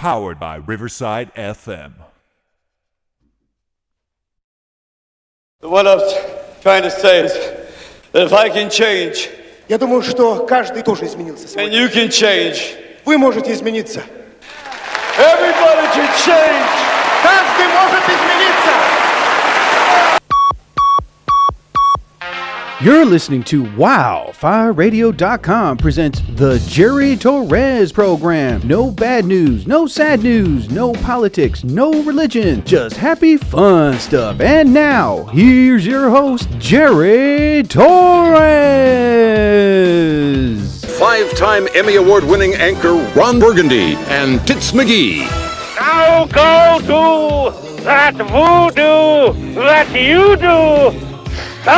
Powered by Riverside FM. What I was trying to say is that if I can change, Я думаю, что каждый тоже изменился and сегодня. you can change, Вы можете измениться. everybody can change. Каждый может измениться. You're listening to WildFireRadio.com presents the Jerry Torres program. No bad news, no sad news, no politics, no religion, just happy fun stuff. And now, here's your host, Jerry Torres. Five-time Emmy Award-winning anchor Ron Burgundy and Tits McGee. Now go do that voodoo that you do so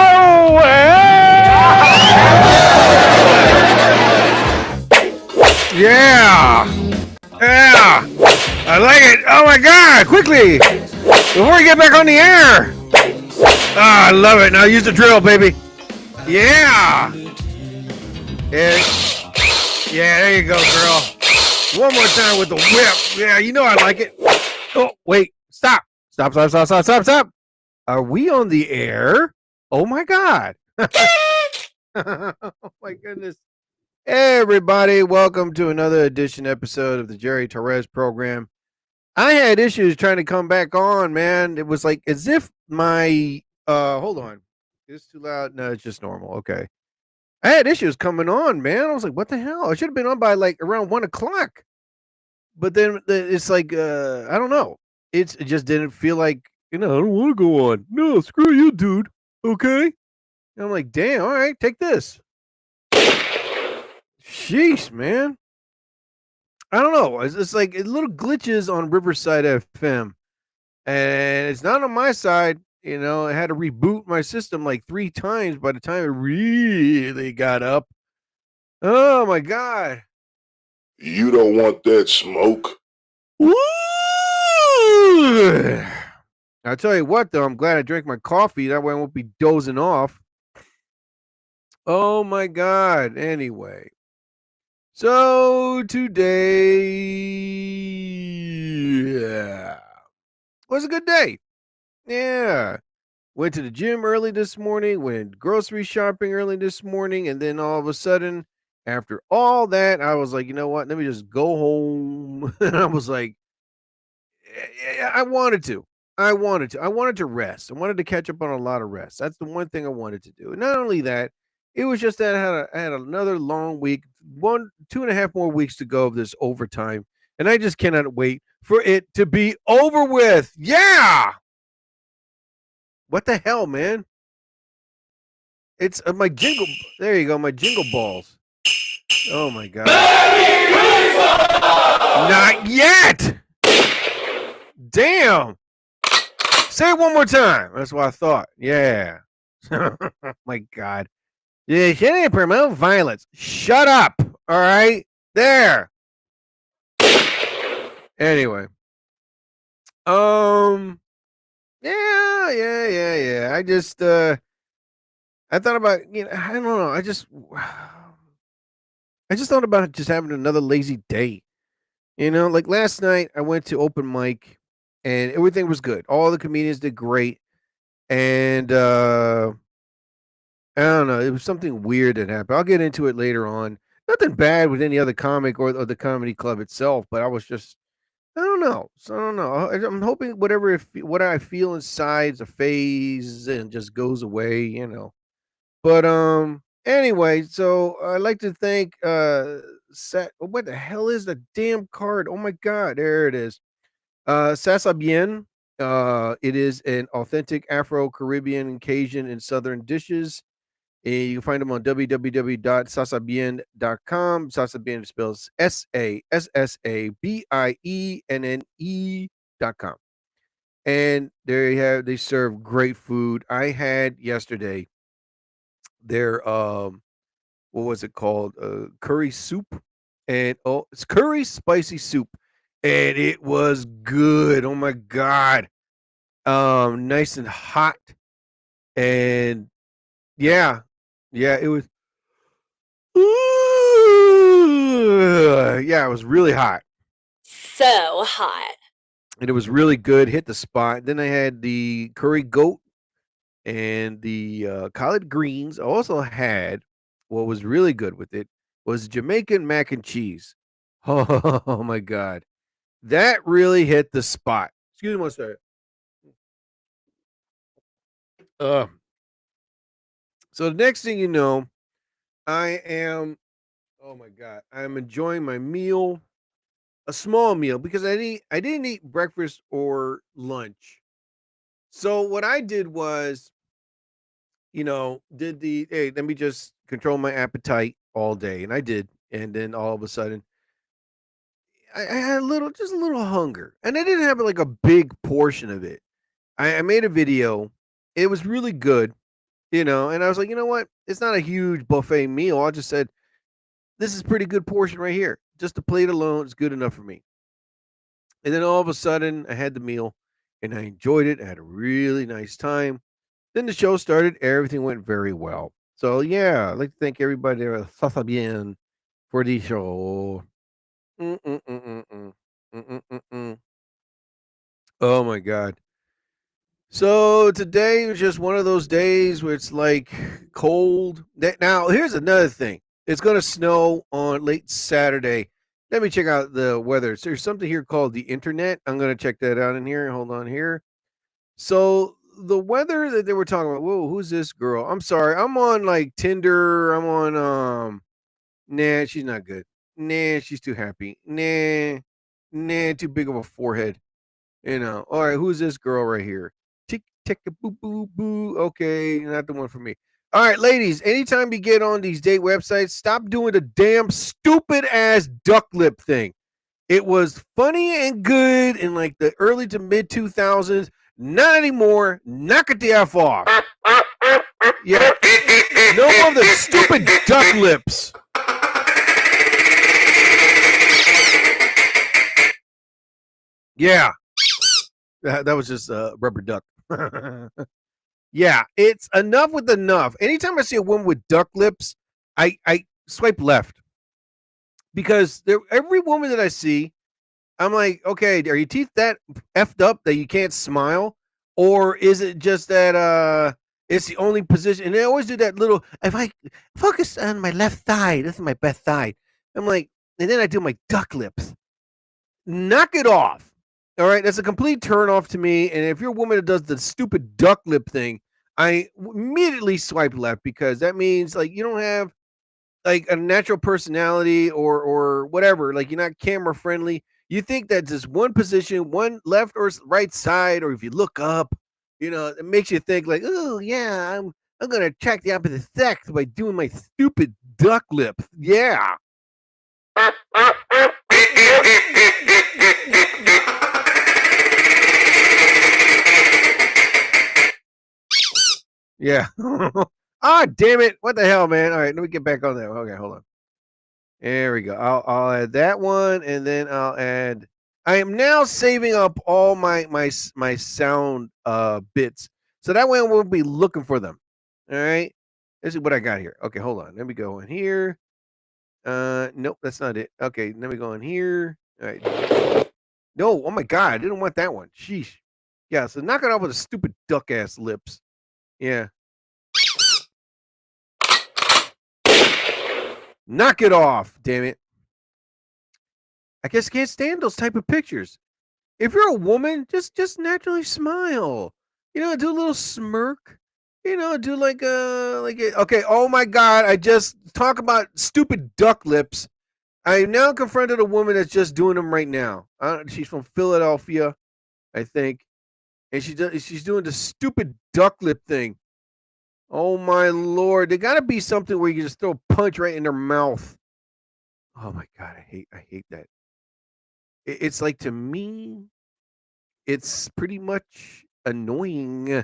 Yeah! I like it! Oh my god! Quickly! Before we get back on the air! I love it! Now use the drill, baby! Yeah! Yeah, there you go, girl. One more time with the whip. Yeah, you know I like it. Oh, wait. Stop. Stop. Are we on the air? Oh my god. Oh my goodness. Hey everybody, welcome to another episode of the Jerry Torres program. I had issues trying to come back on, man. It was like as if my hold on. Is this too loud? No, it's just normal. Okay. I had issues coming on, man. I was like, what the hell? I should have been on by like around 1:00. But then it's like I don't know. It just didn't feel like, I don't want to go on. No, screw you, dude. Okay. And I'm like, damn, all right, take this. Sheesh, man. I don't know. It's like little glitches on Riverside FM. And it's not on my side. I had to reboot my system like 3 times by the time it really got up. Oh, my God. You don't want that smoke. Woo! I'll tell you what, though. I'm glad I drank my coffee. That way I won't be dozing off. Oh, my God. Anyway. So today was a good day. Yeah. Went to the gym early this morning, went grocery shopping early this morning, and then all of a sudden, after all that, I was like, you know what? Let me just go home. And I was like, I wanted to rest. I wanted to catch up on a lot of rest. That's the one thing I wanted to do. And not only that, it was just that I had another long week, 2.5 more weeks to go of this overtime. And I just cannot wait for it to be over with. Yeah. What the hell, man? It's my jingle. There you go. My jingle balls. Oh my God. Not yet. Damn. Say it one more time. That's what I thought. Yeah. Oh my God. Yeah, she didn't promote violence. Shut up. All right. There. Anyway. Yeah. I just I thought about, I don't know. I just thought about just having another lazy day. Like last night I went to open mic and everything was good. All the comedians did great. And I don't know. It was something weird that happened. I'll get into it later on. Nothing bad with any other comic or the comedy club itself, but I was just, I don't know. So I don't know. I'm hoping what I feel inside is a phase and just goes away, But anyway, so I'd like to thank what the hell is the damn card? Oh my God, there it is. Ça Ça Bien. It is an authentic Afro-Caribbean, Cajun, and Southern dishes. You can find them on www.sasabien.com. Sasabien spells SASSABIENNE.com. And they serve great food. I had yesterday their what was it called? Curry soup. And it's curry spicy soup. And it was good. Oh my God. Nice and hot. And yeah, it was. Yeah, it was really hot. so hot. and it was really good. Hit the spot. Then I had the curry goat and the collard greens. I also had what was really good with it was Jamaican mac and cheese. Oh my god, that really hit the spot. Excuse me one second. So the next thing you know, I am. Oh my god, I'm enjoying my meal, a small meal because I didn't eat breakfast or lunch. So what I did was, did the hey, let me just control my appetite all day, and I did, and then all of a sudden, I had just a little hunger, and I didn't have like a big portion of it. I made a video. It was really good, and I was like, you know what? It's not a huge buffet meal. I just said, this is pretty good portion right here. Just a plate alone is good enough for me. And then all of a sudden, I had the meal, and I enjoyed it. I had a really nice time. Then the show started. Everything went very well. So yeah, I'd like to thank everybody there. Ça va bien for the show. Mm-mm-mm-mm-mm. Mm-mm-mm-mm. Oh my god. So today was just one of those days where it's like cold. Now, here's another thing. It's going to snow on late Saturday. Let me check out the weather. So there's something here called the internet. I'm going to check that out in here. Hold on here. So the weather that they were talking about. Whoa, who's this girl? I'm sorry. I'm on like Tinder. I'm on nah, she's not good. Nah, she's too happy. Nah, too big of a forehead. All right, who's this girl right here? Tick, tick, boo, boo, boo. Okay, not the one for me. All right, ladies, anytime you get on these date websites, stop doing the damn stupid ass duck lip thing. It was funny and good in like the early to mid 2000s. Not anymore. Knock it the F off. Yeah. No more of the stupid duck lips. Yeah. That was just a rubber duck. Yeah, it's enough with enough. Anytime I see a woman with duck lips, I swipe left because every woman that I see, I'm like, okay, are your teeth that effed up that you can't smile, or is it just that it's the only position? And they always do that little. If I focus on my left thigh, this is my best thigh. I'm like, and then I do my duck lips. Knock it off. All right, that's a complete turn off to me. And if you're a woman that does the stupid duck lip thing, I immediately swipe left because that means like you don't have like a natural personality or whatever. Like you're not camera friendly. You think that just one position, one left or right side, or if you look up, it makes you think like, oh yeah, I'm gonna attract the opposite sex by doing my stupid duck lip. Yeah. Yeah. Ah, damn it. What the hell, man? All right, let me get back on that. Okay, hold on. There we go. I'll add that one, and then I'll add. I am now saving up all my sound bits, so that way I won't be looking for them. All right. Let's see what I got here. Okay, hold on. Let me go in here. Nope, that's not it. Okay, let me go in here. All right. No, oh my god, I didn't want that one. Sheesh. Yeah, so knock it off with the stupid duck ass lips. Yeah. Knock it off, damn it. I guess I can't stand those type of pictures. If you're a woman, just naturally smile. Do a little smirk. Do like okay, oh my god, I just talk about stupid duck lips. I now confronted a woman that's just doing them right now. She's from Philadelphia, I think. And she's doing the stupid duck lip thing. Oh my lord! There gotta be something where you can just throw a punch right in their mouth. Oh my god, I hate that. It's like to me, it's pretty much annoying.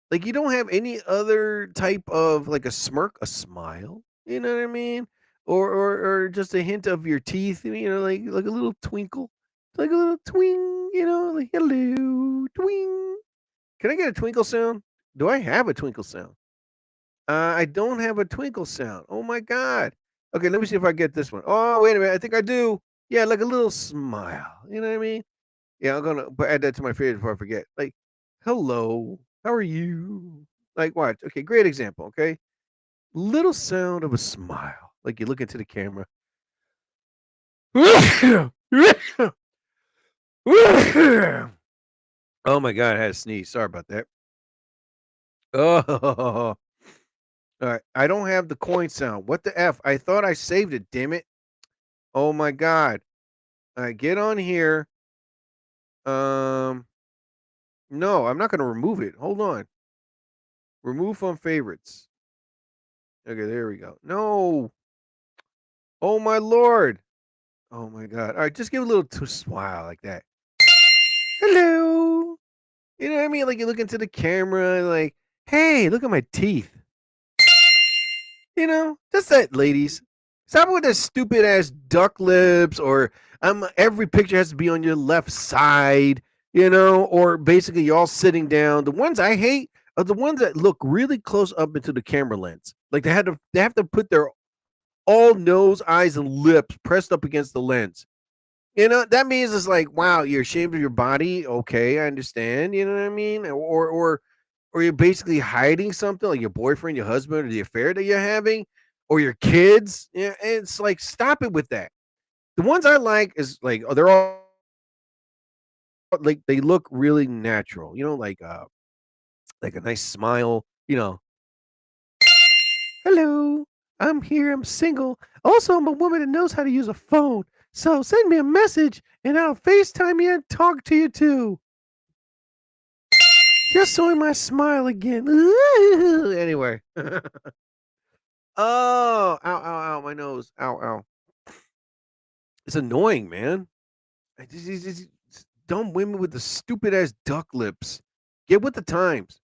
Like you don't have any other type of like a smirk, a smile. You know what I mean? Or just a hint of your teeth. Like a little twinkle, like a little twing. Like hello, twing. Can I get a twinkle sound? Do I have a twinkle sound? I don't have a twinkle sound. Oh my god. Okay, let me see if I get this one. Oh, wait a minute. I think I do. Yeah, like a little smile. You know what I mean? Yeah, I'm gonna add that to my favorite before I forget. Like, hello, how are you? Like, watch. Okay, great example. Okay, little sound of a smile, like you look into the camera. Oh my god, I had a sneeze. Sorry about that. Oh, all right. I don't have the coin sound. What the f? I thought I saved it. Damn it! Oh my god. All right, get on here. Um, no, I'm not gonna remove it. Hold on. Remove from favorites. Okay, there we go. No. Oh my lord. Oh my god. All right, just give a little smile like that. Hello. You know what I mean? Like you look into the camera, like, hey, look at my teeth. You know, just that, ladies. Stop with that stupid ass duck lips, or every picture has to be on your left side, you know, or basically you're all sitting down. The ones I hate are the ones that look really close up into the camera lens. Like they have to put their all nose, eyes, and lips pressed up against the lens. You know, that means it's like, wow, you're ashamed of your body. Okay, I understand. You know what I mean? Or you're basically hiding something, like your boyfriend, your husband, or the affair that you're having, or your kids. Yeah, it's like, stop it with that. The ones I like is like, oh, they're all like they look really natural. You know, like a nice smile. You know, hello, I'm here. I'm single. Also, I'm a woman that knows how to use a phone. So send me a message and I'll FaceTime you and talk to you too. Just showing my smile again. Anyway. Oh, ow, ow, ow, my nose. Ow, ow. It's annoying, man. These dumb women with the stupid ass duck lips. Get with the times.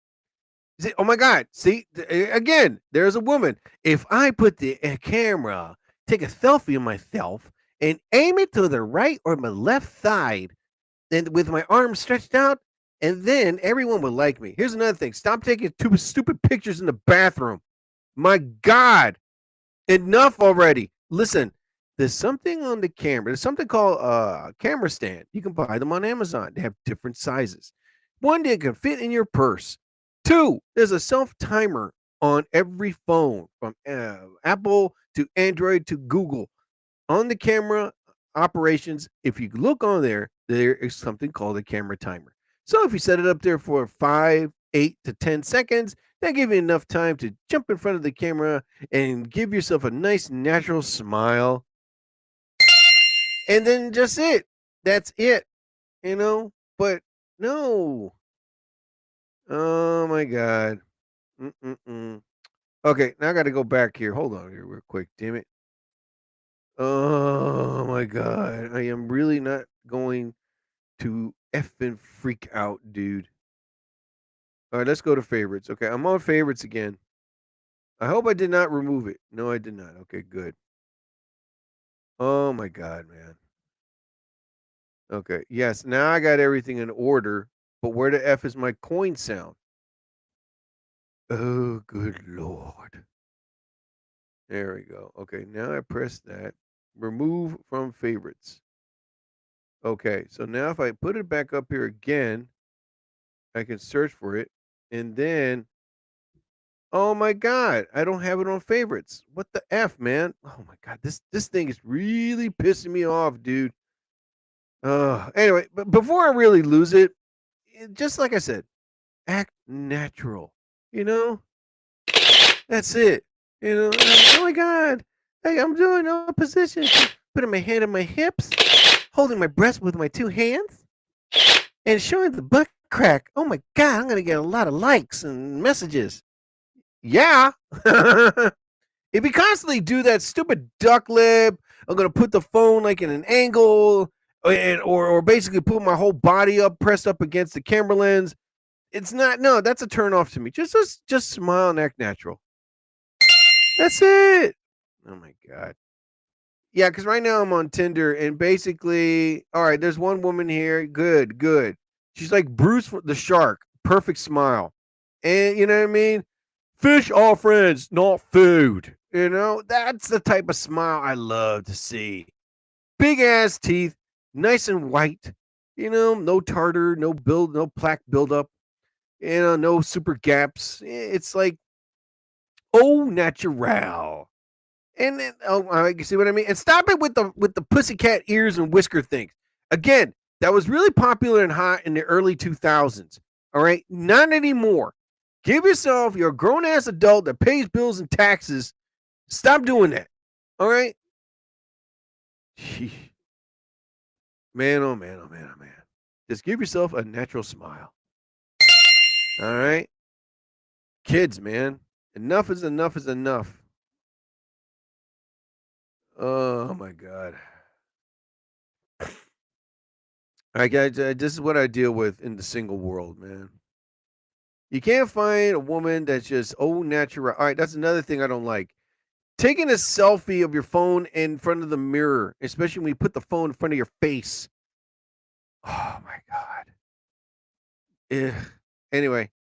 See, oh my God. See, again, there's a woman. If I put the camera, take a selfie of myself, and aim it to the right or my left side, and with my arms stretched out, and then everyone would like me. Here's another thing. Stop taking stupid pictures in the bathroom. My God. Enough already. Listen, there's something on the camera. There's something called a camera stand. You can buy them on Amazon. They have different sizes. One, they can fit in your purse. Two, there's a self timer on every phone, from Apple to Android to Google. On the camera operations, if you look on there, there is something called a camera timer. So if you set it up there for 5, 8 to 10 seconds, that give you enough time to jump in front of the camera and give yourself a nice natural smile. And then just it. That's it. You know? But no. Oh my God. Mm-mm-mm. Okay, now I got to go back here. Hold on here real quick. Damn it. Oh my God. I am really not going to effing freak out, dude. All right, let's go to favorites. Okay, I'm on favorites again. I hope I did not remove it. No, I did not. Okay, good. Oh my God, man. Okay, yes, now I got everything in order, but where the F is my coin sound? Oh, good Lord. There we go. Okay, now I press that. Remove from favorites. Okay, so now if I put it back up here again, I can search for it, and then, oh my God, I don't have it on favorites. What the F, man? Oh my God, this thing is really pissing me off, dude. Anyway, but before I really lose it, just like I said, act natural. You know, that's it. You know, oh my God, hey, I'm doing all positions, putting my hand on my hips, holding my breast with my two hands, and showing the butt crack. Oh my God, I'm gonna get a lot of likes and messages. Yeah. If you constantly do that stupid duck lip, I'm gonna put the phone like in an angle, or basically put my whole body up, pressed up against the camera lens. It's not. No, that's a turn off to me. Just smile and act natural. That's it. Oh my God. Yeah, because right now I'm on Tinder, and basically, all right, there's one woman here. Good, good. She's like Bruce the shark. Perfect smile. And you know what I mean? Fish are friends, not food. You know, that's the type of smile I love to see. big ass teeth, nice and white. No tartar, no plaque buildup. No super gaps. It's like au natural. And then, you see what I mean? And stop it with the pussycat ears and whisker things. Again, that was really popular and hot in the early 2000s. All right, not anymore. Give yourself, you're a grown ass adult that pays bills and taxes. Stop doing that. All right. Man, oh man, oh man, oh man. Just give yourself a natural smile. All right. Kids, man. Enough is enough is enough. Oh my God. All right, guys. This is what I deal with in the single world, man. You can't find a woman that's just au natural. All right, that's another thing I don't like. Taking a selfie of your phone in front of the mirror, especially when you put the phone in front of your face. Oh my God. Ugh. Anyway,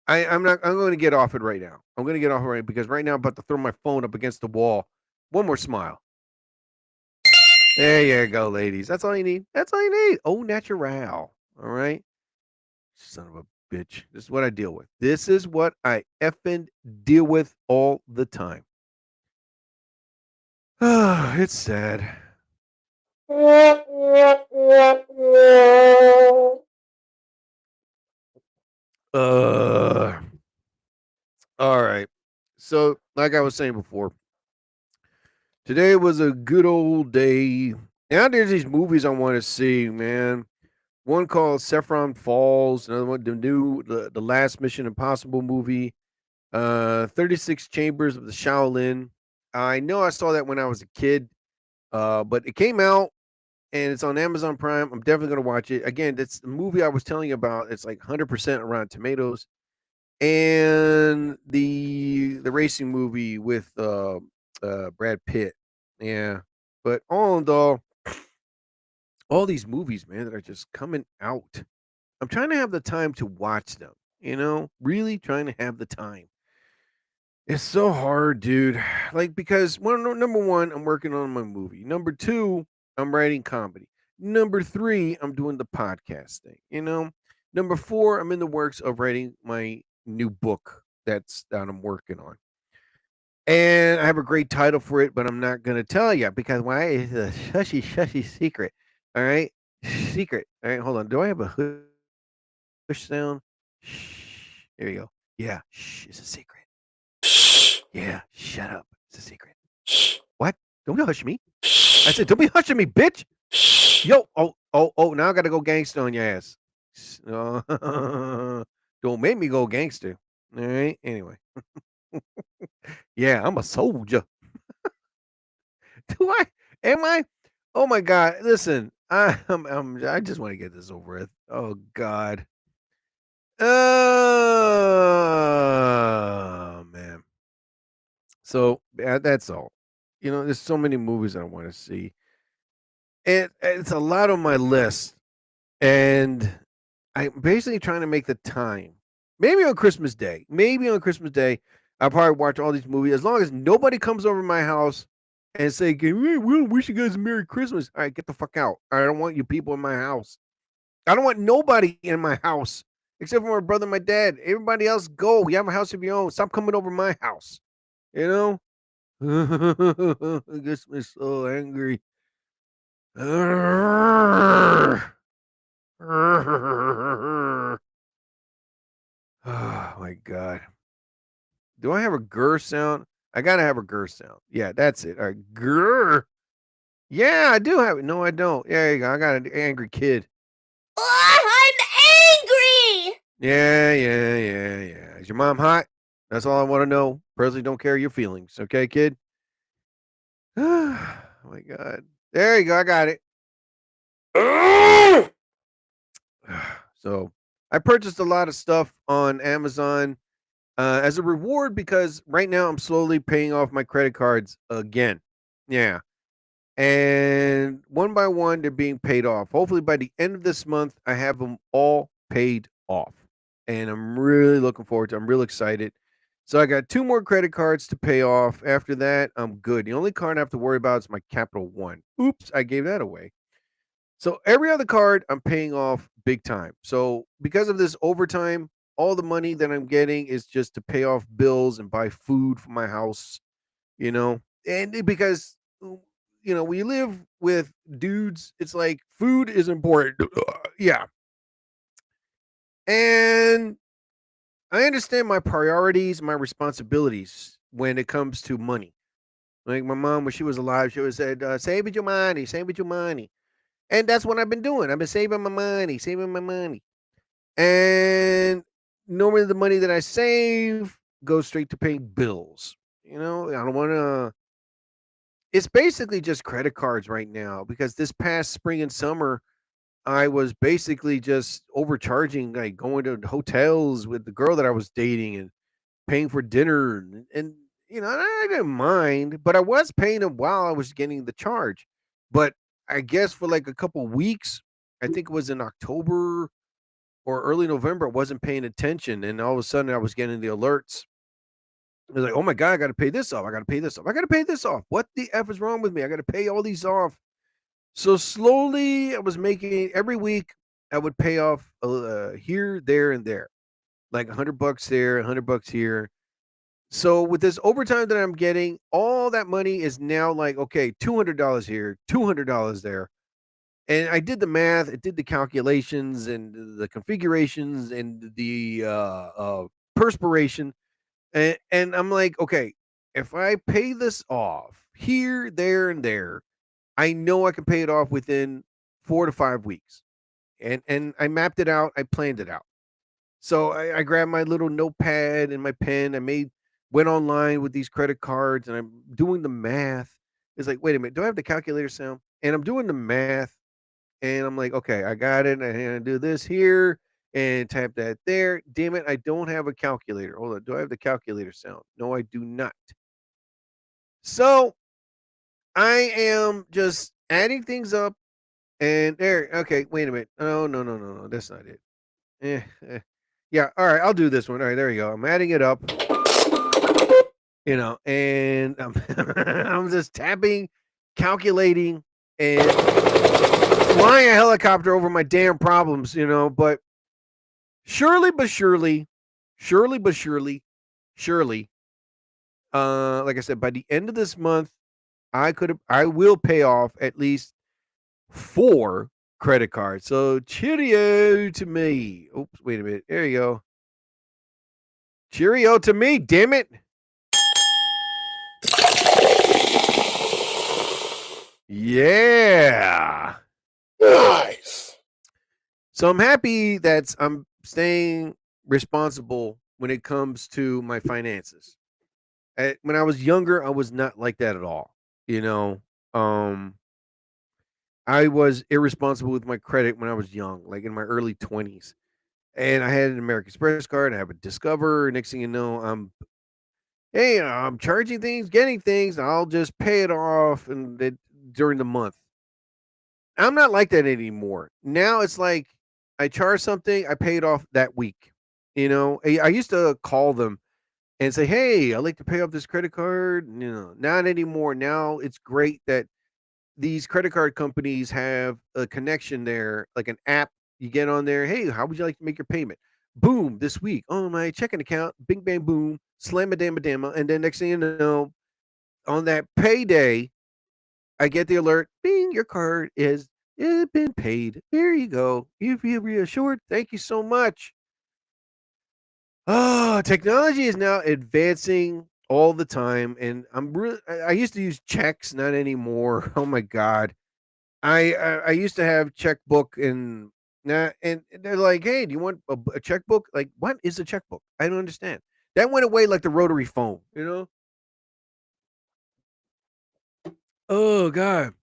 I'm going to get off it right now. I'm going to get off it right because right now I'm about to throw my phone up against the wall. One more smile. There you go, ladies. That's all you need. That's all you need. Au natural. All right. Son of a bitch. This is what I deal with. This is what I effing deal with all the time. It's sad. All right. So, like I was saying before, today was a good old day. Now there's these movies I want to see, man. One called Saffron Falls, another one, the last Mission Impossible movie, 36 Chambers of the Shaolin. I know I saw that when I was a kid, but it came out and it's on Amazon Prime. I'm definitely going to watch it. Again, that's the movie I was telling you about. It's like 100% around tomatoes. And the racing movie with Brad Pitt. Yeah. But all in all these movies, man, that are just coming out. I'm trying to have the time to watch them, really trying to have the time. It's so hard, dude. Like, because number one, I'm working on my movie. Number two, I'm writing comedy. Number three, I'm doing the podcast thing, Number four, I'm in the works of writing my new book that I'm working on. And I have a great title for it, but I'm not going to tell you because why? It's a shushy secret. All right? Secret. All right, hold on. Do I have a hush sound? Shh. There you go. Yeah, shh, it's a secret. Yeah, shut up. It's a secret. What? Don't hush me. I said, don't be hushing me, bitch. Yo, now I got to go gangster on your ass. Don't make me go gangster. All right? Anyway. Yeah, I'm a soldier. Am I? Oh my God. Listen, I just want to get this over with. Oh God. Oh man. So that's all. There's so many movies I want to see. And it's a lot on my list. And I'm basically trying to make the time. Maybe on Christmas Day. I'll probably watch all these movies as long as nobody comes over to my house and say, "Hey, we wish you guys a Merry Christmas." All right, get the fuck out. I don't want you people in my house. I don't want nobody in my house except for my brother and my dad. Everybody else, go. You have a house of your own. Stop coming over my house. I gets me so angry. Oh my God. Do I have a grr sound? I gotta have a grr sound. Yeah, that's it. All right, grr. Yeah, I do have it. No, I don't. There you go. I got an angry kid. Oh, I'm angry. Yeah. Is your mom hot? That's all I want to know. Personally, don't care your feelings. Okay, kid? Oh my God. There you go. I got it. So I purchased a lot of stuff on Amazon as a reward because right now I'm slowly paying off my credit cards again. Yeah. And one by one, they're being paid off. Hopefully by the end of this month, I have them all paid off. And I'm really looking forward to it. I'm real excited. So I got 2 more credit cards to pay off. After that, I'm good. The only card I have to worry about is my Capital One. Oops, I gave that away. So every other card I'm paying off big time. So because of this overtime, all the money that I'm getting is just to pay off bills and buy food for my house, you know. Because when you live with dudes, it's like food is important. Yeah. And I understand my priorities, my responsibilities when it comes to money. Like my mom, when she was alive, she always said, save with your money, save with your money. And that's what I've been doing. I've been saving my money, saving my money. And normally the money that I save goes straight to paying bills. I don't want to. It's basically just credit cards right now because this past spring and summer, I was basically just overcharging, like going to hotels with the girl that I was dating and paying for dinner. And I didn't mind, but I was paying them while I was getting the charge. But I guess for like a couple weeks, I think it was in October or early November, I wasn't paying attention. And all of a sudden, I was getting the alerts. I was like, oh my God, I got to pay this off. I got to pay this off. I got to pay this off. What the F is wrong with me? I got to pay all these off. So slowly, I was making every week, I would pay off here, there, and there, like $100 there, $100 here. So with this overtime that I'm getting, all that money is now like, okay, $200 here, $200 there. And I did the math, I did the calculations and the configurations and the perspiration. And I'm like, okay, if I pay this off here, there, and there, I know I can pay it off within 4 to 5 weeks. And I mapped it out, I planned it out. So I grabbed my little notepad and my pen. Went online with these credit cards and I'm doing the math. It's like, wait a minute, do I have the calculator sound? And I'm doing the math and I'm like, okay, I got it. I do this here and tap that there. Damn it, I don't have a calculator. Hold on, do I have the calculator sound? No, I do not. So I am just adding things up and there. Okay, wait a minute. Oh, no. That's not it. Yeah, all right, I'll do this one. All right, there you go. I'm adding it up. And I'm just tapping, calculating, and flying a helicopter over my damn problems, but surely but surely, like I said, by the end of this month, I will pay off at least 4 credit cards. So cheerio to me. Oops, wait a minute. There you go. Cheerio to me, damn it. Yeah. Nice. So I'm happy that I'm staying responsible when it comes to my finances. When I was younger, I was not like that at all. I was irresponsible with my credit when I was young, like in my early 20s. And I had an American Express card. I have a Discover. Next thing you know, I'm charging things, getting things. I'll just pay it off during the month. I'm not like that anymore. Now it's like I charge something, I pay it off that week. I used to call them and say, hey, I'd like to pay off this credit card. Not anymore. Now it's great that these credit card companies have a connection there, like an app. You get on there. Hey, how would you like to make your payment? Boom, this week on my checking account, bing, bang, boom, slam a damn, and then next thing you know, on that payday, I get the alert, bing, your card is been paid. There you go. You feel reassured. Thank you so much. Oh, technology is now advancing all the time, and I used to use checks, not anymore. Oh my God. I used to have checkbook and they're like, hey, do you want a checkbook? Like, what is a checkbook? I don't understand. That went away like the rotary phone, Oh God.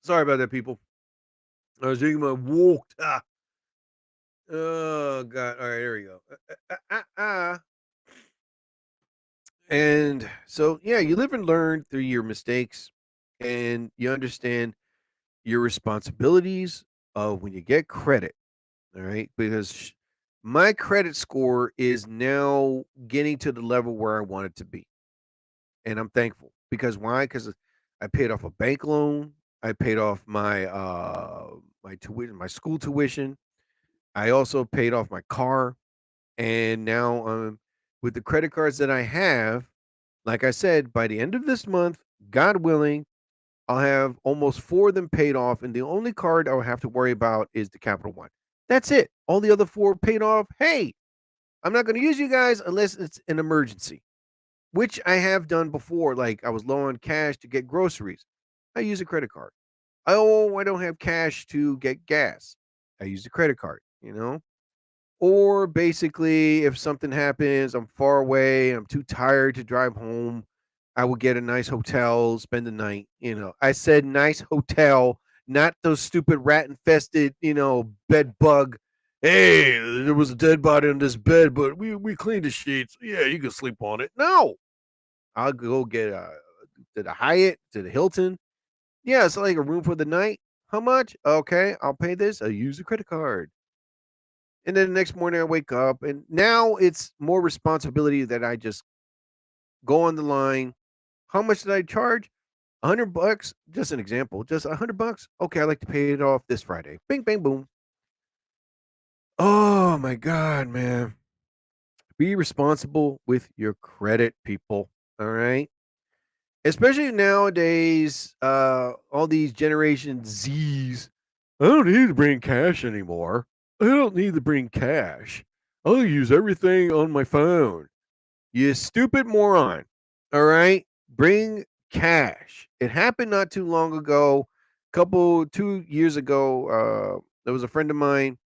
Sorry about that, people. I was drinking my walk. Oh God. All right, there we go. And so yeah, you live and learn through your mistakes and you understand your responsibilities when you get credit. All right. Because my credit score is now getting to the level where I want it to be. And I'm thankful because why? Because I paid off a bank loan. I paid off my tuition, my school tuition. I also paid off my car, and now with the credit cards that I have, like I said, by the end of this month, God willing, I'll have almost 4 of them paid off, and the only card I'll have to worry about is the Capital One. That's it. All the other 4 paid off. Hey, I'm not going to use you guys unless it's an emergency, which I have done before. Like I was low on cash to get groceries. I use a credit card. Oh, I don't have cash to get gas. I use a credit card, Or basically, if something happens, I'm far away, I'm too tired to drive home, I will get a nice hotel, spend the night. I said nice hotel, not those stupid rat infested, bed bug. Hey, there was a dead body on this bed, but we cleaned the sheets. Yeah, you can sleep on it. No, I'll go get to the Hyatt, to the Hilton. Yeah, it's like a room for the night. How much? Okay, I'll pay this. I'll use a credit card. And then the next morning I wake up and now it's more responsibility that I just go on the line. How much did I charge? $100? Just an example. Just $100? Okay, I'd like to pay it off this Friday. Bing, bang, boom. Oh my God, man. Be responsible with your credit, people. All right. Especially nowadays, all these Generation Z's. I don't need to bring cash anymore. I don't need to bring cash. I'll use everything on my phone. You stupid moron. All right. Bring cash. It happened not too long ago. 2 years ago. There was a friend of mine.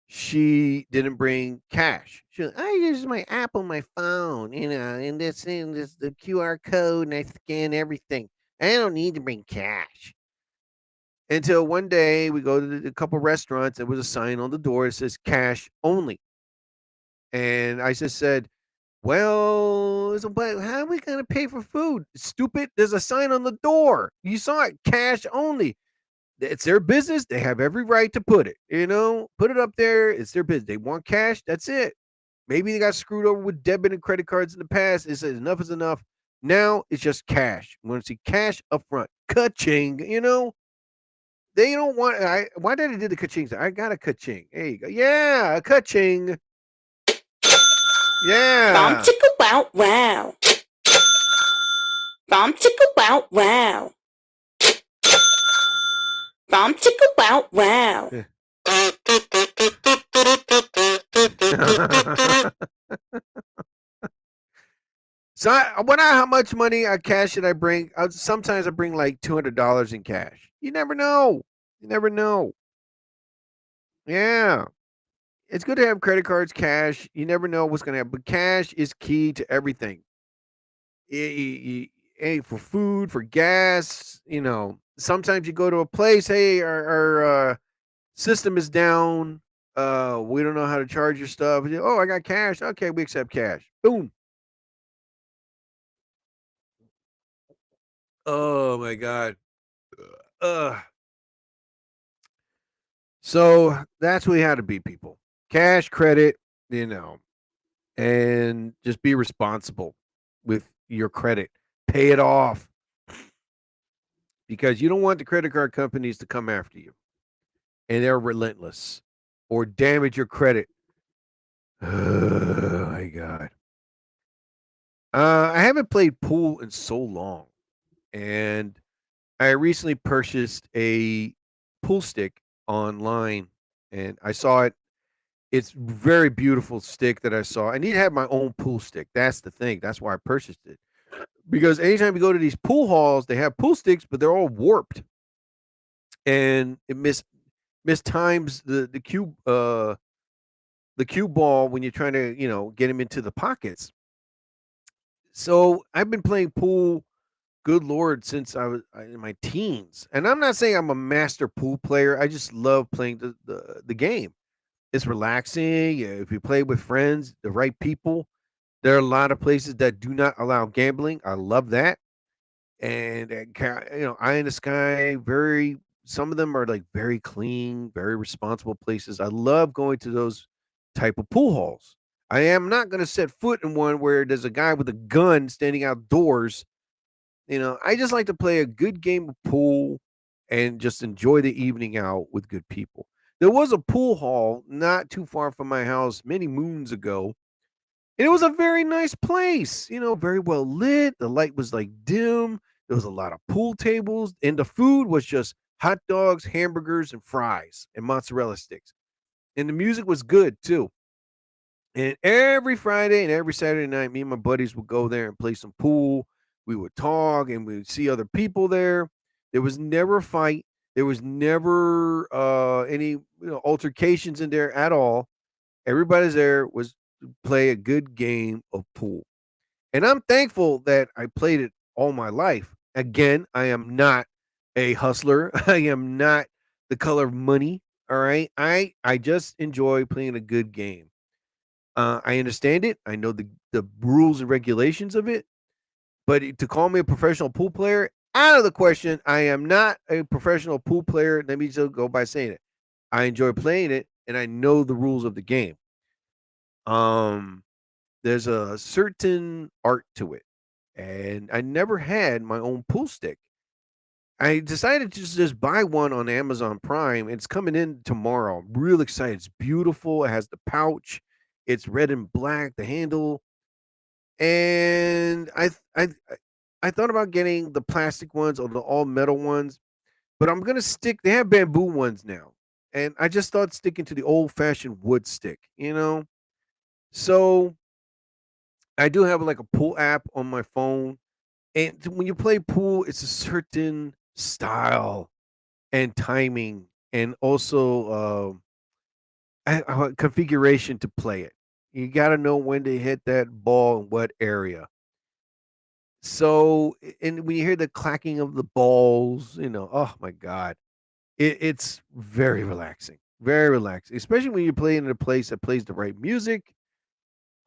She didn't bring cash. I use my app on my phone, and this the QR code, and I scan everything. I don't need to bring cash. Until one day we go to a couple restaurants. There was a sign on the door that says cash only. And I just said, well, but how are we going to pay for food? Stupid. There's a sign on the door. You saw it, cash only. It's their business. They have every right to put it, put it up there. It's their business. They want cash. That's it. Maybe they got screwed over with debit and credit cards in the past. It says enough is enough. Now it's just cash. We want to see cash up front. Ka-ching, They don't want. Why did I do the ka-ching? I got a ka-ching. There you go. Yeah, a ka-ching. Yeah. Bomb chicka wow wow. Bomb chicka wow wow. Bomb chicka wow wow. So I wonder how much money cash should I bring. Sometimes I bring like $200 in cash. You never know. You never know. Yeah. It's good to have credit cards, cash. You never know what's going to happen. But cash is key to everything. For food, for gas, Sometimes you go to a place, hey, our system is down. We don't know how to charge your stuff. Oh, I got cash. Okay, we accept cash. Boom. Oh my God. So that's what we had to be, people. Cash, credit, and just be responsible with your credit. Pay it off. Because you don't want the credit card companies to come after you. And they're relentless. Or damage your credit. Oh my God. I haven't played pool in so long. And I recently purchased a pool stick online, and I saw it. It's very beautiful stick that I saw. I need to have my own pool stick. That's the thing. That's why I purchased it. Because anytime you go to these pool halls, they have pool sticks, but they're all warped, and it mistimes the cue ball when you're trying to get them into the pockets. So I've been playing pool, good Lord, since I was in my teens. And I'm not saying I'm a master pool player. I just love playing the game. It's relaxing. If you play with friends, the right people, there are a lot of places that do not allow gambling. I love that. And Eye in the Sky, some of them are like very clean, very responsible places. I love going to those type of pool halls. I am not going to set foot in one where there's a guy with a gun standing outdoors. I just like to play a good game of pool and just enjoy the evening out with good people. There was a pool hall not too far from my house many moons ago. And it was a very nice place, very well lit. The light was like dim. There was a lot of pool tables, and the food was just hot dogs, hamburgers, and fries and mozzarella sticks. And the music was good too. And every Friday and every Saturday night, me and my buddies would go there and play some pool. We would talk and we would see other people there. There was never a fight. There was never any altercations in there at all. Everybody's there was to play a good game of pool. And I'm thankful that I played it all my life. Again, I am not a hustler. I am not the color of money. All right. I just enjoy playing a good game. I understand it. I know the rules and regulations of it. But to call me a professional pool player, out of the question. I am not a professional pool player. Let me just go by saying it. I enjoy playing it, and I know the rules of the game. Um, there's a certain art to it, and I never had my own pool stick. I decided to just buy one on Amazon Prime. It's coming in tomorrow. I'm real excited. It's beautiful. It has the pouch. It's red and black, the handle. And I thought about getting the plastic ones or the all metal ones, but I'm gonna stick. They have bamboo ones now, and I just thought sticking to the old fashioned wood stick. So I do have like a pool app on my phone, and when you play pool, it's a certain style and timing, and also configuration to play it. You got to know when to hit that ball in what area. So, and when you hear the clacking of the balls, oh my God, it's very relaxing, very relaxing, especially when you're playing in a place that plays the right music.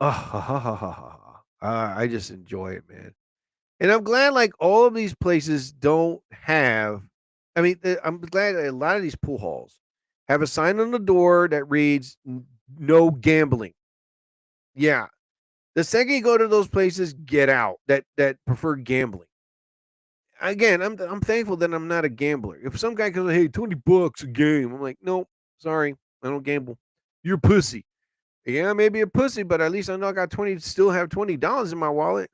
Oh, ha, ha, ha, ha, ha, ha. I just enjoy it, man. And I'm glad like all of these places don't have, I'm glad that a lot of these pool halls have a sign on the door that reads no gambling. Yeah. The second you go to those places, get out that prefer gambling. Again, I'm thankful that I'm not a gambler. If some guy goes, hey, $20 a game, I'm like, no, sorry, I don't gamble. You're a pussy. Yeah, maybe a pussy, but at least I know I got still have $20 in my wallet.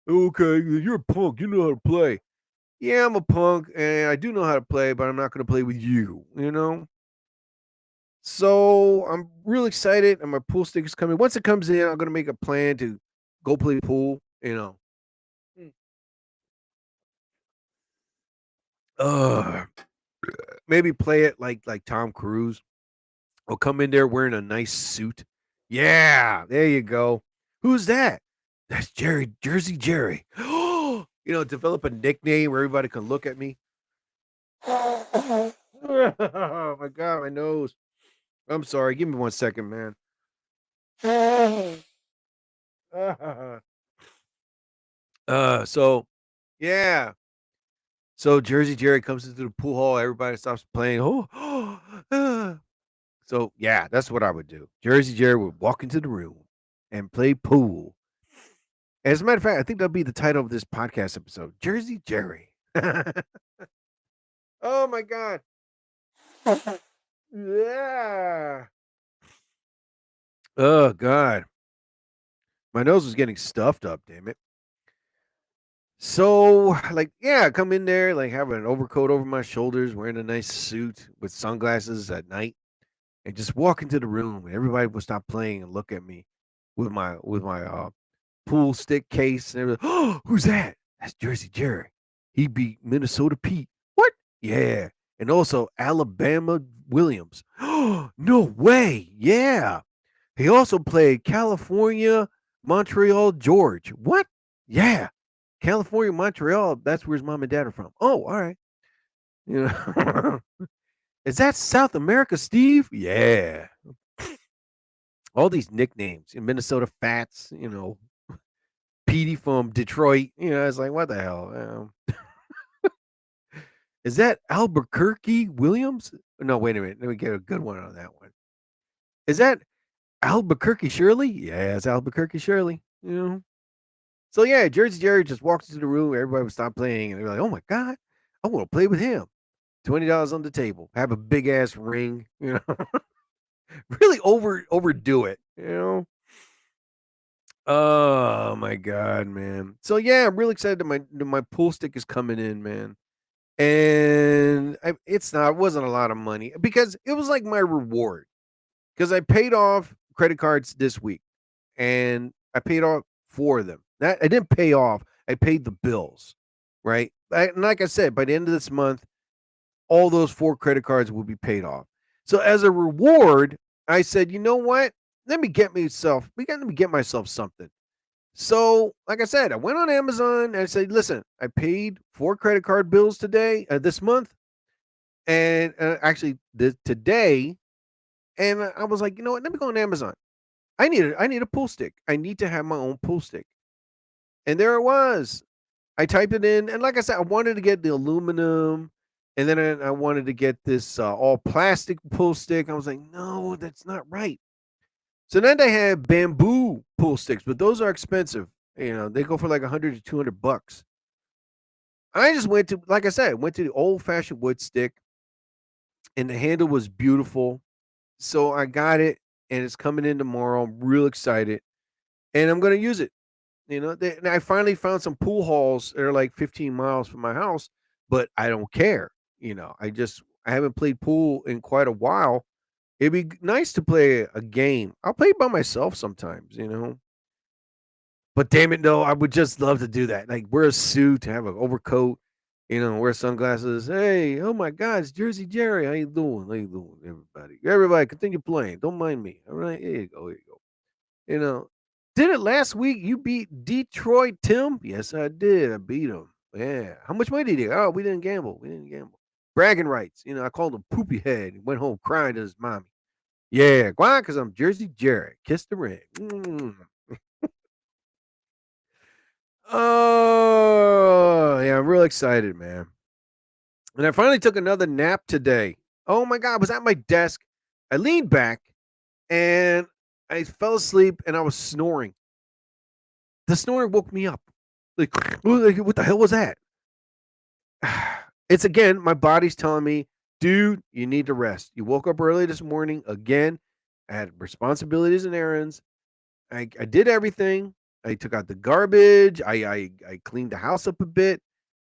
Okay, you're a punk. You know how to play. Yeah, I'm a punk, and I do know how to play, but I'm not going to play with you. So I'm real excited, and my pool stick is coming. Once it comes in, I'm going to make a plan to go play pool. Mm. Maybe play it like Tom Cruise. Or come in there wearing a nice suit. Yeah, there you go. Who's that? That's Jersey Jerry. Develop a nickname where everybody can look at me. Oh my God, my nose. I'm sorry. Give me 1 second, man. So yeah. So Jersey Jerry comes into the pool hall. Everybody stops playing. So yeah, that's what I would do. Jersey Jerry would walk into the room and play pool. As a matter of fact, I think that'll be the title of this podcast episode. Jersey Jerry. Oh my God. Yeah. Oh God. My nose was getting stuffed up, damn it. So, yeah, come in there, have an overcoat over my shoulders, wearing a nice suit with sunglasses at night, and just walk into the room, and everybody would stop playing and look at me with my pool stick case, and everything. Oh, who's that? That's Jersey Jerry. He beat Minnesota Pete. What? Yeah, and also Alabama Williams. Oh, no way. Yeah, he also played California Montreal George. What? Yeah. California, Montreal, that's where his mom and dad are from. Oh, all right. Is that South America, Steve? Yeah. All these nicknames. Minnesota Fats, Petey from Detroit. It's like, what the hell? Is that Albuquerque Williams? No, wait a minute. Let me get a good one on that one. Is that Albuquerque Shirley? Yeah, it's Albuquerque Shirley. You know. So yeah, Jersey Jerry just walks into the room. Everybody would stop playing, and they're like, "Oh my god, I want to play with him." $20 on the table. Have a big ass ring. You know, really overdo it. You know. Oh my god, man. So yeah, I'm really excited that my pool stick is coming in, man. And it wasn't a lot of money because it was like my reward because I paid off credit cards this week and I paid off 4 of them. That I didn't pay off, I paid the bills, right? And like I said, by the end of this month, all those 4 credit cards will be paid off. So as a reward, I said, you know what? Let me get myself something. So, like I said, I went on Amazon and I said, listen, I paid 4 credit card bills this month, and actually today. And I was like, you know what? Let me go on Amazon. I need a pool stick. I need to have my own pool stick. And there it was. I typed it in, and like I said, I wanted to get the aluminum, and then I wanted to get this all plastic pool stick. I was like, no, that's not right. So then they have bamboo pool sticks, but those are expensive. You know, they go for like $100 to $200. I just went to, like I said, went to the old fashioned wood stick, and the handle was beautiful. So I got it, and it's coming in tomorrow. I'm real excited, and I'm gonna use it. You know, and I finally found some pool halls that are like 15 miles from my house, but I don't care. You know, I haven't played pool in quite a while. It'd be nice to play a game. I'll play by myself sometimes, you know. But damn it, no, I would just love to do that. Like wear a suit, have an overcoat, you know, wear sunglasses. Hey, oh my God, it's Jersey Jerry. How you doing? How you doing, everybody? Everybody, continue playing. Don't mind me. All right, here you go. Here you go. You know, did it last week? You beat Detroit Tim? Yes, I did. I beat him. Yeah. How much money did he? Oh, we didn't gamble. We didn't gamble. Bragging rights. You know, I called him Poopy Head. He went home crying to his mommy. Yeah, why? Because I'm Jersey Jerry. Kiss the ring. Oh, yeah, I'm real excited, man. And I finally took another nap today. Oh my God, I was at my desk. I leaned back and I fell asleep and I was snoring. The snoring woke me up. Like, what the hell was that? It's again, my body's telling me, dude, you need to rest. You woke up early this morning again. I had responsibilities and errands. I did everything. I took out the garbage. I cleaned the house up a bit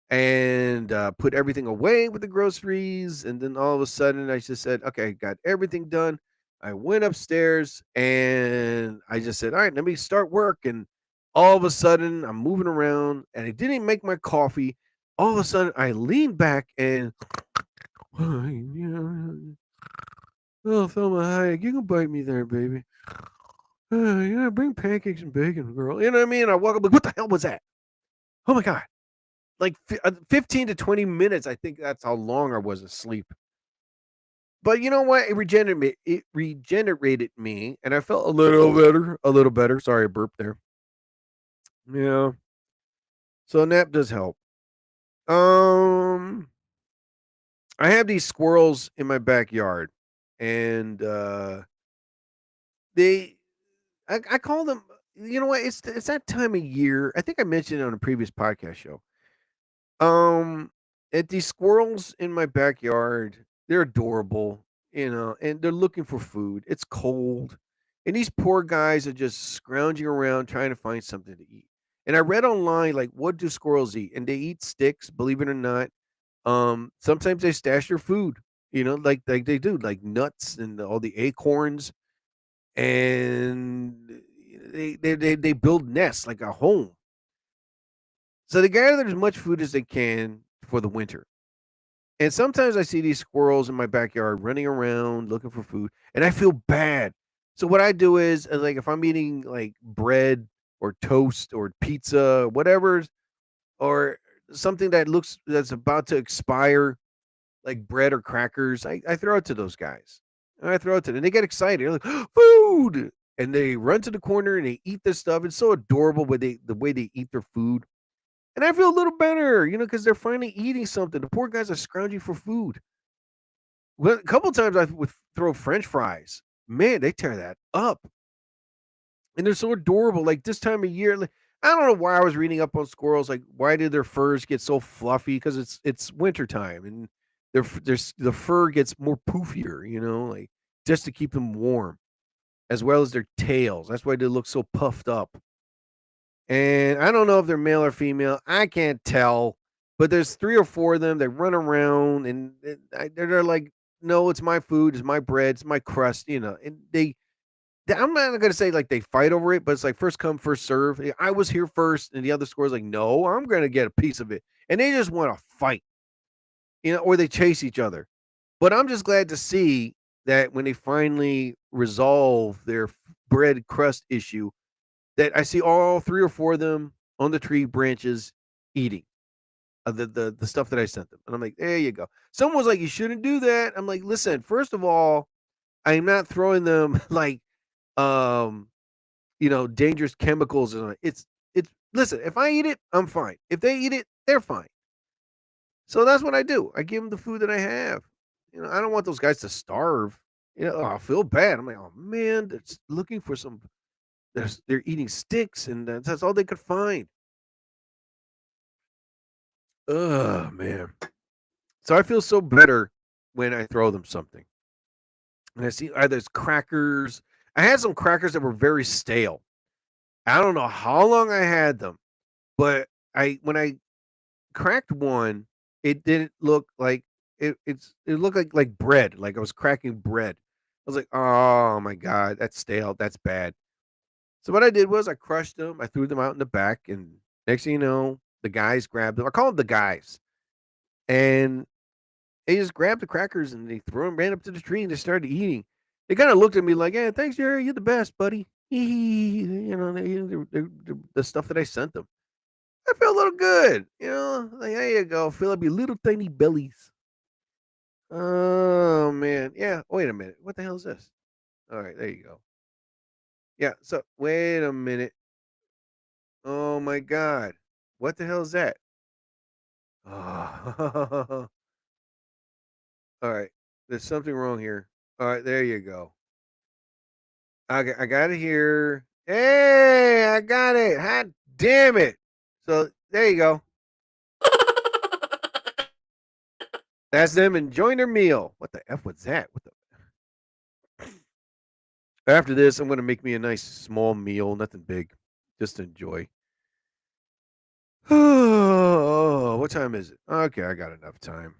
and put everything away with the groceries. And then all of a sudden, I just said, okay, I got everything done. I went upstairs and I just said, all right, let me start work. And all of a sudden, I'm moving around and I didn't even make my coffee. All of a sudden, I leaned back and, oh, Thelma Hayek, you can bite me there, baby. Yeah, bring pancakes and bacon, girl. You know what I mean? I walk up like, what the hell was that? Oh my God. Like 15 to 20 minutes. I think that's how long I was asleep. But you know what? It regenerated me, and I felt a little better. Sorry, I burped there. Yeah. So a nap does help. I have these squirrels in my backyard, and I call them. You know what? It's that time of year. I think I mentioned it on a previous podcast show. At these squirrels in my backyard, they're adorable, you know, and they're looking for food. It's cold, and these poor guys are just scrounging around trying to find something to eat. And I read online like, what do squirrels eat? And they eat sticks, believe it or not. Sometimes they stash their food, you know, like they do, like nuts and all the acorns, and they build nests like a home. So they gather as much food as they can for the winter. And sometimes I see these squirrels in my backyard running around looking for food, and I feel bad. So what I do is, like, if I'm eating like bread or toast or pizza, whatever, or something that's about to expire, like bread or crackers, I throw it to those guys. And I throw it to them, and they get excited. They're like, food! And they run to the corner and they eat this stuff. It's so adorable the way they eat their food. And I feel a little better, you know, because they're finally eating something. The poor guys are scrounging for food. Well, a couple times I would throw French fries. Man, they tear that up. and they're so adorable. Like this time of year, like, I don't know why I was reading up on squirrels. Like, why did their furs get so fluffy? Because it's wintertime and the fur gets more poofier, like just to keep them warm, as well as their tails. That's why they look so puffed up. And I don't know if they're male or female. I can't tell. But there's 3 or 4 of them. They run around and they're like, no, it's my food, it's my bread, it's my crust, And I'm not gonna say like they fight over it, but it's like first come, first serve. I was here first, and the other score's like, no, I'm gonna get a piece of it. And they just want to fight, or they chase each other. But I'm just glad to see that when they finally resolve their bread crust issue, that I see all 3 or 4 of them on the tree branches eating the stuff that I sent them. And I'm like, there you go. Someone was like, you shouldn't do that. I'm like, listen, first of all, I'm not throwing them like um dangerous chemicals. And it's listen, if I eat it, I'm fine. If they eat it, they're fine. So that's what I do. I give them the food that I have. I don't want those guys to starve. I feel bad. I'm like, oh man, they're looking for some. They're eating sticks, and that's all they could find. Oh man. So I feel so better when I throw them something. And I see either it's crackers. I had some crackers that were very stale. I don't know how long I had them, but when I cracked one, it didn't look like it looked like bread, like I was cracking bread. I was like, oh my god, that's stale, that's bad. So what I did was I crushed them, I threw them out in the back, and next thing you know, the guys grabbed them. I call them the guys, and they just grabbed the crackers and they threw them, ran up to the tree, and they started eating. They kind of looked at me like, "Yeah, thanks, Jerry. You're the best, buddy." The stuff that I sent them. I feel a little good, Like, there you go. Fill up your little tiny bellies. Oh man, yeah. Wait a minute. What the hell is this? All right, there you go. Yeah. So wait a minute. Oh my god, what the hell is that? Oh. All right, there's something wrong here. All right, there you go. I got it here. Hey, I got it. Hot damn it. So there you go. That's them enjoying their meal. What the F was that? What the After this, I'm gonna make me a nice small meal, nothing big. Just to enjoy. Oh, what time is it? Okay, I got enough time.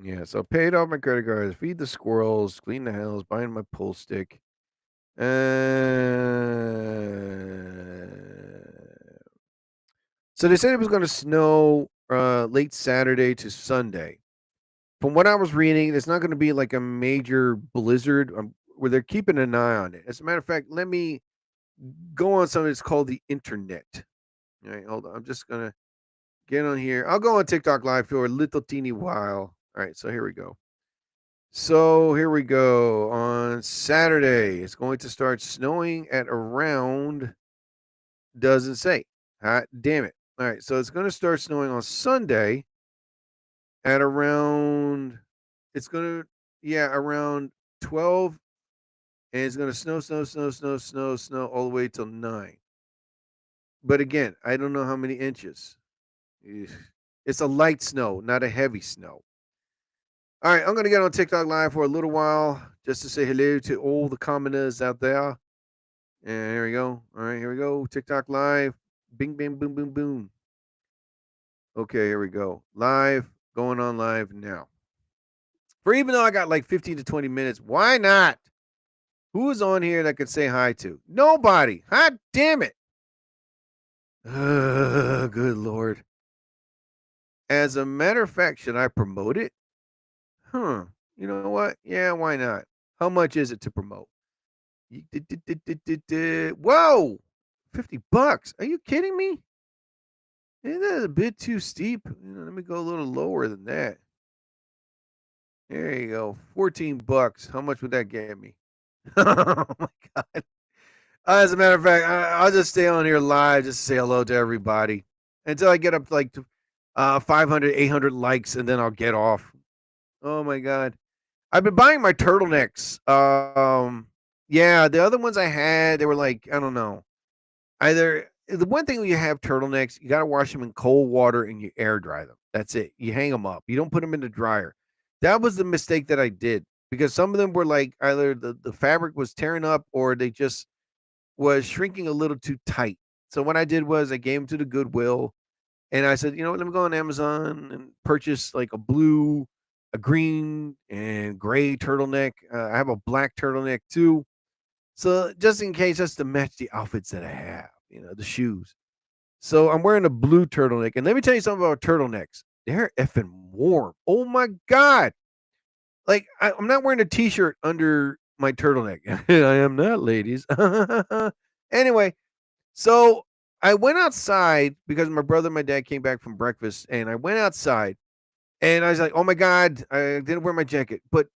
Yeah, so paid off my credit cards, feed the squirrels, clean the house, buying my pull stick. Uh, so they said it was going to snow late Saturday to Sunday. From what I was reading, it's not going to be like a major blizzard where they're keeping an eye on it. As a matter of fact, let me go on something that's called the internet. All right, hold on. I'm just going to get on here. I'll go on TikTok Live for a little teeny while. All right, so here we go. So here we go. On Saturday, it's going to start snowing at around, doesn't say. Hot damn it. All right, so it's going to start snowing on Sunday at around, around 12. And it's going to snow all the way till 9. But again, I don't know how many inches. It's a light snow, not a heavy snow. All right, I'm going to get on TikTok Live for a little while just to say hello to all the commoners out there. And here we go. All right, here we go. TikTok Live. Bing, bing, boom, boom, boom. Okay, here we go. Live. Going on live now. For even though I got like 15 to 20 minutes, why not? Who is on here that could say hi to? Nobody. Hot damn it. Good Lord. As a matter of fact, should I promote it? You know what? Yeah, why not? How much is it to promote? Whoa! $50. Are you kidding me? Isn't that a bit too steep? Let me go a little lower than that. There you go. $14. How much would that get me? Oh my god. As a matter of fact, I'll just stay on here live, just say hello to everybody until I get up to like 500, 800 likes, and then I'll get off. Oh my god. I've been buying my turtlenecks Yeah, the other ones I had, they were like, I don't know. Either the one thing when you have turtlenecks, you got to wash them in cold water and you air dry them. That's it. You hang them up. You don't put them in the dryer. That was the mistake that I did because some of them were like either the fabric was tearing up or they just was shrinking a little too tight. So what I did was I gave them to the Goodwill and I said, you know what, let me go on Amazon and purchase like a blue, a green, and gray turtleneck. I have a black turtleneck too. So just in case, just to match the outfits that I have, the shoes. So I'm wearing a blue turtleneck. And let me tell you something about turtlenecks. They're effing warm. Oh my God. Like I'm not wearing a t-shirt under my turtleneck. I am not, ladies. Anyway, so I went outside because my brother and my dad came back from breakfast, and I went outside and I was like, oh my God, I didn't wear my jacket, but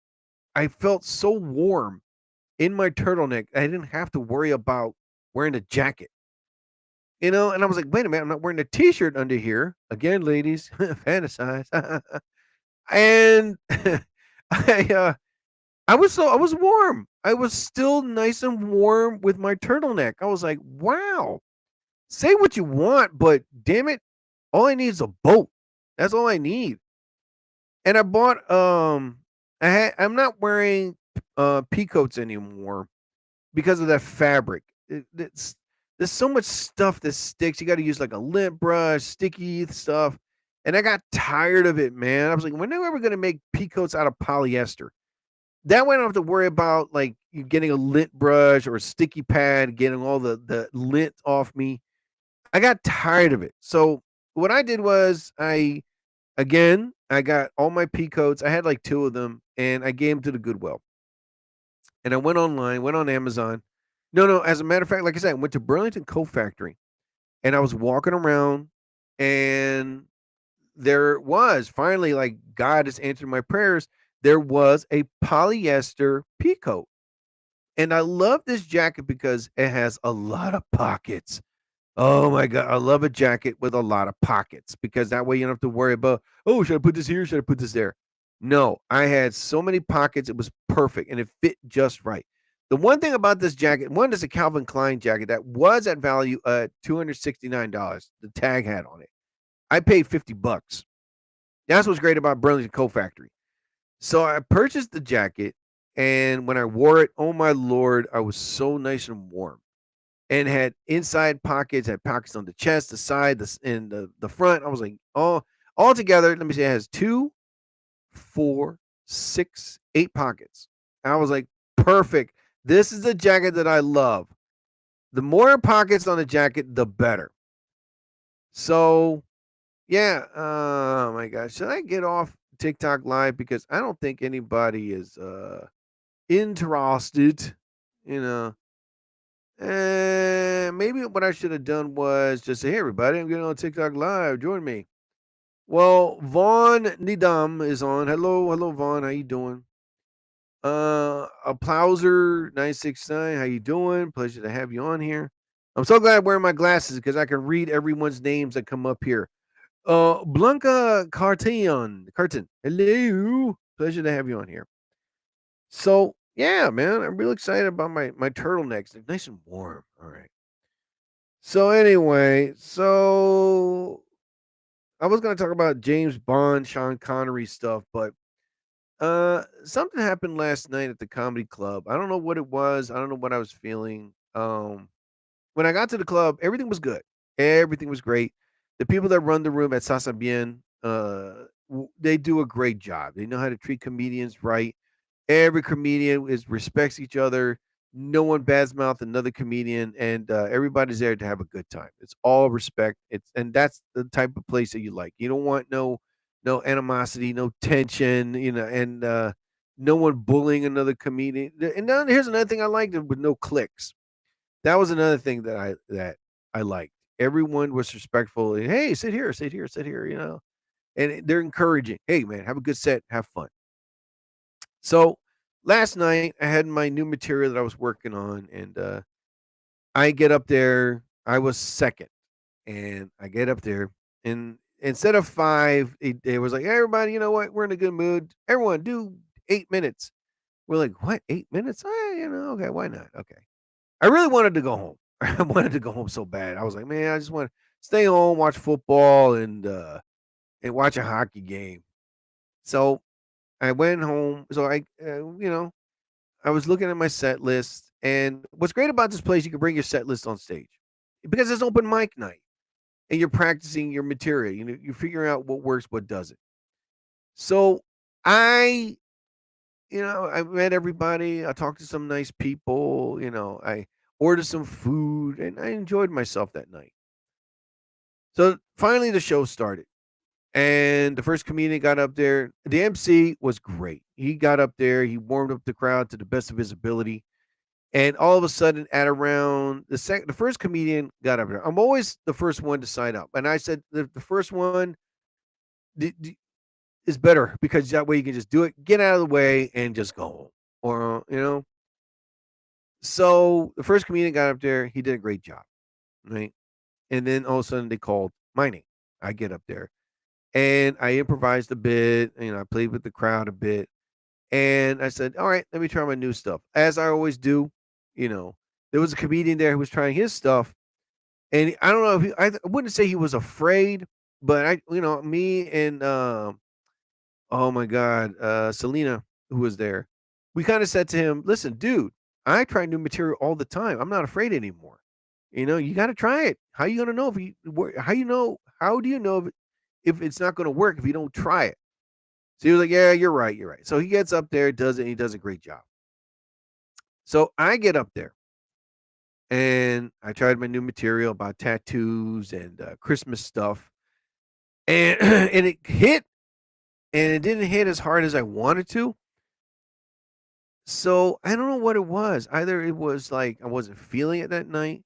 I felt so warm in my turtleneck. I didn't have to worry about wearing a jacket, and I was like, wait a minute, I'm not wearing a t-shirt under here. Again, ladies, fantasize. And I was warm. I was still nice and warm with my turtleneck. I was like, wow. Say what you want, but damn it, all I need is a boat. That's all I need. And I bought I'm not wearing pea coats anymore because of that fabric. There's so much stuff that sticks. You got to use like a lint brush, sticky stuff. And I got tired of it, man. I was like, when are we ever going to make pea coats out of polyester? That way I don't have to worry about like you getting a lint brush or a sticky pad, getting all the lint off me. I got tired of it. So what I did was I got all my pea coats. I had like 2 of them and I gave them to the Goodwill. And I went online, went on Amazon. No, as a matter of fact, like I said, I went to Burlington Coat Factory and I was walking around and there was finally, like, God has answered my prayers. There was a polyester pea coat. And I love this jacket because it has a lot of pockets. Oh my God. I love a jacket with a lot of pockets because that way you don't have to worry about, oh, should I put this here? Should I put this there? No, I had so many pockets. It was perfect and it fit just right. The one thing about this jacket, one is a Calvin Klein jacket that was at value at $269. The tag had on it. I paid $50. That's what's great about Burlington Coat Factory. So I purchased the jacket, and when I wore it, oh my Lord, I was so nice and warm. And had inside pockets, had pockets on the chest, the side, and the front. I was like, all together, let me say it has 2, 4, 6, 8 pockets. I was like, perfect. This is the jacket that I love. The more pockets on the jacket, the better. So, yeah. Oh my gosh. Should I get off TikTok live? Because I don't think anybody is interested, you know. And maybe what I should have done was just say, hey, everybody, I'm getting on TikTok live. Join me. Well, Vaughn Nidam is on. Hello, Vaughn. How you doing? Applauser 969. How you doing? Pleasure to have you on here. I'm so glad I'm wearing my glasses because I can read everyone's names that come up here. Blanca Carton. Hello. Pleasure to have you on here. So yeah, man, I'm real excited about my turtlenecks. They're nice and warm. All right. So anyway, I was gonna talk about James Bond, Sean Connery stuff, but something happened last night at the comedy club. I don't know what it was. I don't know what I was feeling. When I got to the club, everything was good. Everything was great. The people that run the room at Sasa Bien, they do a great job. They know how to treat comedians right. Every comedian respects each other. No one badmouth another comedian, and everybody's there to have a good time. It's all respect. And that's the type of place that you like. You don't want no animosity, no tension, and no one bullying another comedian. And then here's another thing I liked with no clicks. That was another thing that I liked. Everyone was respectful. And, hey, sit here, sit here, sit here. And they're encouraging. Hey, man, have a good set, have fun. So last night I had my new material that I was working on, and I get up there. I was second, and I get up there, and instead of 5, it was like, hey, everybody, you know what? We're in a good mood. Everyone, do 8 minutes. We're like, what? 8 minutes? Okay, why not? Okay. I really wanted to go home. I wanted to go home so bad. I was like, man, I just want to stay home, watch football, and watch a hockey game. So I went home. So I was looking at my set list, and what's great about this place, you can bring your set list on stage because it's open mic night, and you're practicing your material. You're figuring out what works, what doesn't. So I, I met everybody. I talked to some nice people. I ordered some food, and I enjoyed myself that night. So finally, the show started. And the first comedian got up there. The MC was great. He got up there, he warmed up the crowd to the best of his ability. And all of a sudden, at around the first comedian got up there. I'm always the first one to sign up. And I said the first one is better because that way you can just do it, get out of the way, and just go home. Or. So the first comedian got up there, he did a great job. Right. And then all of a sudden they called my name. I get up there. And I improvised a bit, I played with the crowd a bit. And I said, all right, let me try my new stuff. As I always do, there was a comedian there who was trying his stuff. And I don't know if I wouldn't say he was afraid, but me and oh my God, Selena, who was there, we kind of said to him, listen, dude, I try new material all the time. I'm not afraid anymore. You got to try it. How you gonna know if how do you know if it's not going to work if you don't try it? So he was like, yeah, you're right. So he gets up there, does it, and he does a great job. So I get up there and I tried my new material about tattoos and Christmas stuff. And and it hit, and it didn't hit as hard as I wanted to. So I don't know what it was. Either it was like I wasn't feeling it that night,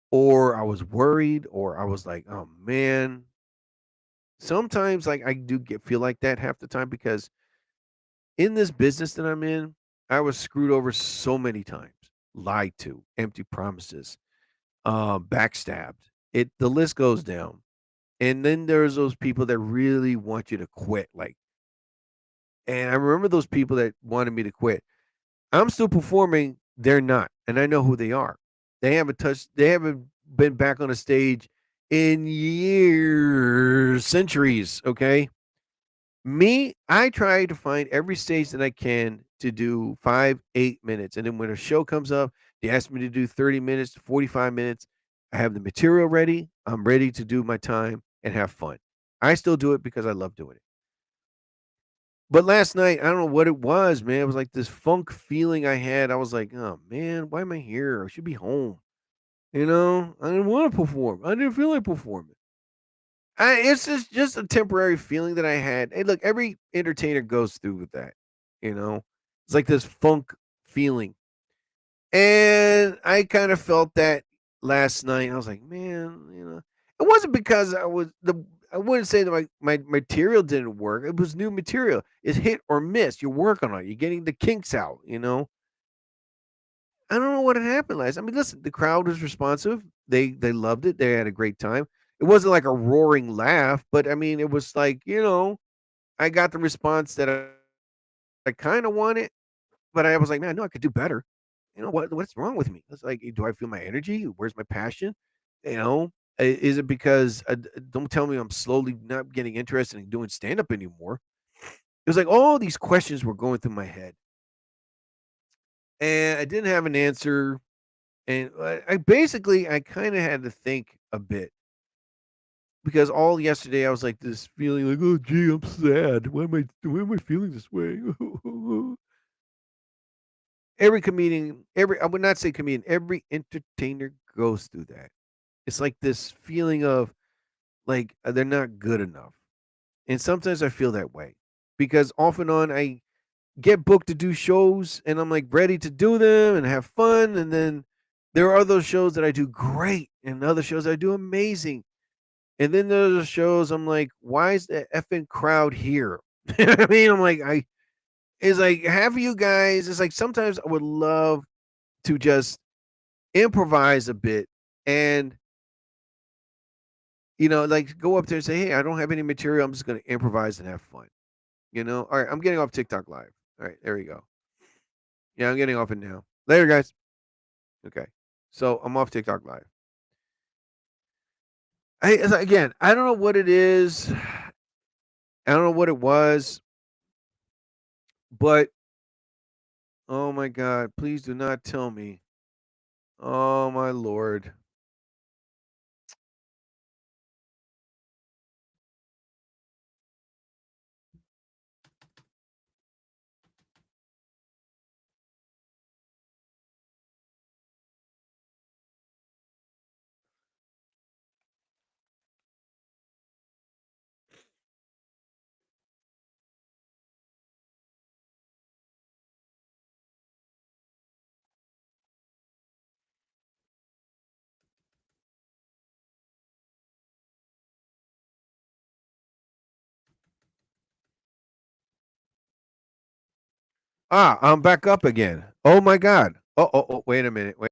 or I was worried, or I was like, oh man. Sometimes like I do feel like that half the time because in this business that I'm in, I was screwed over so many times, lied to, empty promises, backstabbed. The list goes down. And then there's those people that really want you to quit. And I remember those people that wanted me to quit. I'm still performing, they're not. And I know who they are. They haven't been back on a stage in years, centuries, okay? Me, I try to find every stage that I can to do 5, 8 minutes. And then when a show comes up, they ask me to do 30 minutes, 45 minutes. I have the material ready. I'm ready to do my time and have fun. I still do it because I love doing it. But last night, I don't know what it was, man. It was like this funk feeling I had. I was like, oh man, why am I here? I should be home. I didn't want to perform. I didn't feel like performing. It's just a temporary feeling that I had. Hey, look, every entertainer goes through with that. It's like this funk feeling, and I kind of felt that last night. I was like, man, it wasn't because I wouldn't say that my material didn't work. It was new material. It's hit or miss. You're working on it. You're getting the kinks out. I don't know what had happened last. I mean, listen, the crowd was responsive. They loved it. They had a great time. It wasn't like a roaring laugh, but I mean, it was like, I got the response that I kind of wanted, but I was like, man, I know I could do better. What's wrong with me? It's like, do I feel my energy? Where's my passion? Is it because don't tell me I'm slowly not getting interested in doing stand up anymore? It was like all these questions were going through my head, and I didn't have an answer. And I kind of had to think a bit because all yesterday I was like this feeling like, oh gee, I'm sad. Why am I feeling this way? Every comedian, I would not say comedian, every entertainer goes through that. It's like this feeling of like they're not good enough. And sometimes I feel that way because off and on I get booked to do shows and I'm like ready to do them and have fun. And then there are those shows that I do great and other shows I do amazing. And then there's shows I'm like, why is the effing crowd here? You know what I mean? I'm like, it's like, have you guys, it's like sometimes I would love to just improvise a bit and, like go up there and say, hey, I don't have any material. I'm just going to improvise and have fun. All right, I'm getting off TikTok live. All right, there we go. Yeah, I'm getting off it now. Later, guys. Okay. So I'm off TikTok Live. Again, I don't know what it is. I don't know what it was. But, oh my God, please do not tell me. Oh my Lord. I'm back up again. Oh my God. Oh, wait a minute. Wait.